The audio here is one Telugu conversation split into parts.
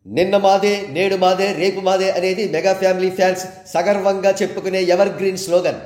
నిన్న మాదే నేడు మాదే రేపు మాదే అనేది మెగా ఫ్యామిలీ ఫ్యాన్స్ సగర్వంగా చెప్పుకునే ఎవర్ గ్రీన్ స్లోగన్.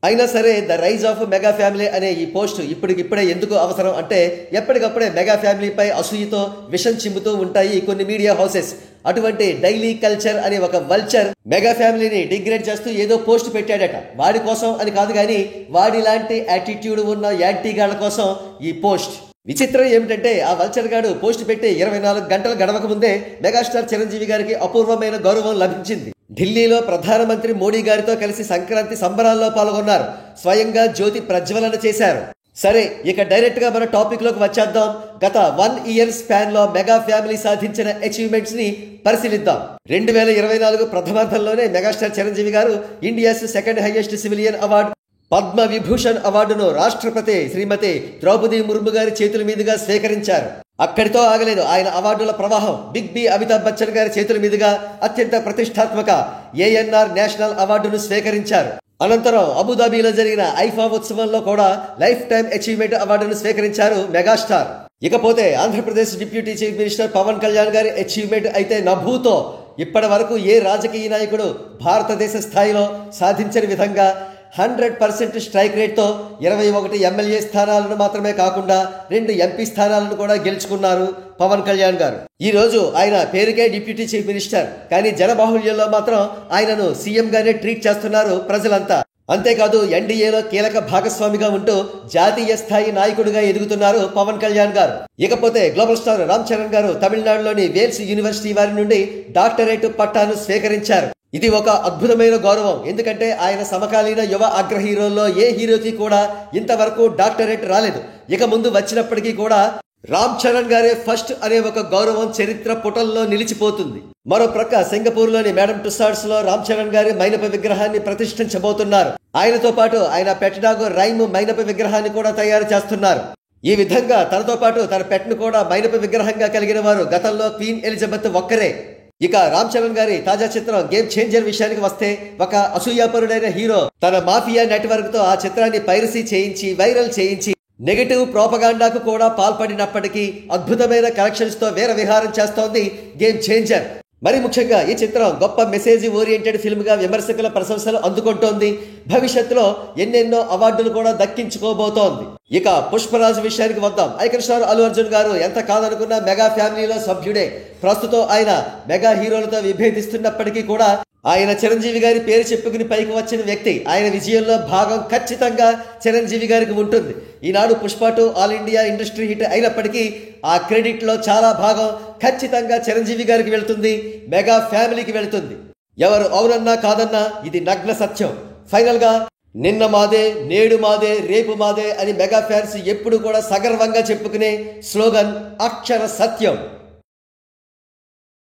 అయినా సరే the rise of mega family అనే ఈ పోస్ట్ ఇప్పుడే ఎందుకు అవసరం అంటే ఎప్పటికప్పుడే మెగా ఫ్యామిలీపై అసూయతో విషం చిమ్ముతూ ఉంటాయి కొన్ని మీడియా హౌసెస్. అటువంటి డైలీ కల్చర్ అనే ఒక వల్చర్ మెగా ఫ్యామిలీని డిగ్రేడ్ చేస్తూ ఏదో పోస్ట్ పెట్టాడట. వాడి కోసం అని కాదు కానీ వాడి లాంటి యాటిట్యూడ్ ఉన్న యాంటీగాళ్ల కోసం ఈ పోస్ట్. విచిత్రం ఏమిటంటే ఆ వల్చర్ గాడు పోస్ట్ పెట్టి 24 గంటలు గడవక ముందే మెగాస్టార్ చిరంజీవి గారికి అపూర్వమైన గౌరవం లభించింది. ఢిల్లీలో ప్రధానమంత్రి మోడీ గారితో కలిసి సంక్రాంతి సంబరాల్లో పాల్గొన్నారు. స్వయంగా జ్యోతి ప్రజ్వలన చేశారు. సరే, ఇక డైరెక్ట్ గా మన టాపిక్ లోకి వచ్చేద్దాం. గత 1 ఇయర్ స్పాన్ లో మెగా ఫ్యామిలీ సాధించిన అచీవ్మెంట్స్ ని పరిశీలిద్దాం. 2024 ప్రథమార్థంలోనే మెగాస్టార్ చిరంజీవి గారు India's second highest civilian award Padma Vibhushan అవార్డును రాష్ట్రపతి శ్రీమతి ద్రౌపది ముర్ము గారి చేతుల మీదుగా స్వీకరించారు. అక్కడితో ఆగలేదు ఆయన అవార్డుల ప్రవాహం. బిగ్ బి అమితాబ్ బచ్చన్ గారి చేతుల మీదుగా అత్యంత ప్రతిష్టాత్మక ఏఎన్ఆర్ నేషనల్ అవార్డును స్వీకరించారు. అనంతరం అబుదాబిలో జరిగిన ఐఫా ఉత్సవంలో కూడా లైఫ్ టైమ్ అచీవ్మెంట్ అవార్డును స్వీకరించారు మెగాస్టార్. ఇకపోతే Andhra Pradesh deputy chief minister Pawan Kalyan గారి అచీవ్మెంట్ అయితే నభూతో. ఇప్పటి వరకు ఏ రాజకీయ నాయకుడు భారతదేశ స్థాయిలో సాధించని విధంగా 100% స్ట్రైక్ రేట్తో 21 ఎమ్మెల్యే స్థానాలను మాత్రమే కాకుండా 2 ఎంపీ స్థానాలను కూడా గెలుచుకున్నారు పవన్ కళ్యాణ్ గారు. ఈ రోజు ఆయన పేరుకే డిప్యూటీ చీఫ్ మినిస్టర్, కానీ జనబాహుళ్యంలో మాత్రం ఆయనను సీఎం గానే ట్రీట్ చేస్తున్నారు ప్రజలంతా. అంతేకాదు ఎన్డీఏలో కీలక భాగస్వామిగా ఉంటూ జాతీయ స్థాయి నాయకుడిగా ఎదుగుతున్నారు పవన్ కళ్యాణ్ గారు. ఇకపోతే గ్లోబల్ స్టార్ రామ్ చరణ్ గారు తమిళనాడులోని వేల్స్ యూనివర్సిటీ వారి నుండి డాక్టరేట్ పట్టాను స్వీకరించారు. ఇది ఒక అద్భుతమైన గౌరవం. ఎందుకంటే ఆయన సమకాలీన యువ అగ్ర హీరోల్లో ఏ హీరోకి కూడా ఇంతవరకు డాక్టరేట్ రాలేదు. ఇక ముందు వచ్చినప్పటికీ కూడా రామ్ చరణ్ గారే ఫస్ట్ అనే ఒక గౌరవం చరిత్ర పుటల్లో నిలిచిపోతుంది. మరో ప్రక్క సింగపూర్ లోని మేడం టుసాడ్స్ లో రామ్ చరణ్ గారి మైనప విగ్రహాన్ని ప్రతిష్ఠించబోతున్నారు. ఆయనతో పాటు ఆయన పెట్ డాగ్ రైమ్ మైనప విగ్రహాన్ని కూడా తయారు చేస్తున్నారు. ఈ విధంగా తనతో పాటు తన పెట్ను కూడా మైనప విగ్రహంగా కలిగిన వారు గతంలో క్వీన్ ఎలిజబెత్ ఒక్కరే. ఇక రామ్ చరణ్ గారి తాజా చిత్రం గేమ్ చేంజర్ విషయానికి వస్తే ఒక అసూయాపరుడైన హీరో తన మాఫియా నెట్వర్క్ తో ఆ చిత్రాన్ని పైరసీ చేయించి వైరల్ చేయించి నెగటివ్ ప్రోపగాండాకు కూడా పాల్పడినప్పటికీ అద్భుతమైన కలెక్షన్స్ తో వీర విహారం చేస్తోంది గేమ్ చేంజర్. మరి ముఖ్యంగా ఈ చిత్రం గొప్ప మెసేజ్ ఓరియంటెడ్ ఫిల్మ్ గా విమర్శకుల ప్రశంసలు అందుకుంటోంది. భవిష్యత్తులో ఎన్నెన్నో అవార్డులు కూడా దక్కించుకోబోతోంది. ఇక పుష్పరాజు విషయానికి వద్దాం. ఐకాన్ స్టార్ అల్లు అర్జున్ గారు ఎంత కాదనుకున్న మెగా ఫ్యామిలీలో సభ్యుడే. ప్రస్తుతం ఆయన మెగా హీరోలతో విభేదిస్తున్నప్పటికీ కూడా ఆయన చిరంజీవి గారి పేరు చెప్పుకుని పైకి వచ్చిన వ్యక్తి. ఆయన విజయంలో భాగం ఖచ్చితంగా చిరంజీవి గారికి ఉంటుంది. ఈనాడు Pushpa 2 all India industry hit అయినప్పటికీ ఆ క్రెడిట్ లో చాలా భాగం ఖచ్చితంగా చిరంజీవి గారికి వెళ్తుంది, మెగా ఫ్యామిలీకి వెళ్తుంది. ఎవరు అవునన్నా కాదన్నా ఇది నగ్న సత్యం. ఫైనల్ గా నిన్న మాదే నేడు మాదే రేపు మాదే అని మెగా ఫ్యాన్స్ ఎప్పుడు కూడా సగర్వంగా చెప్పుకునే స్లోగన్ అక్షర సత్యం.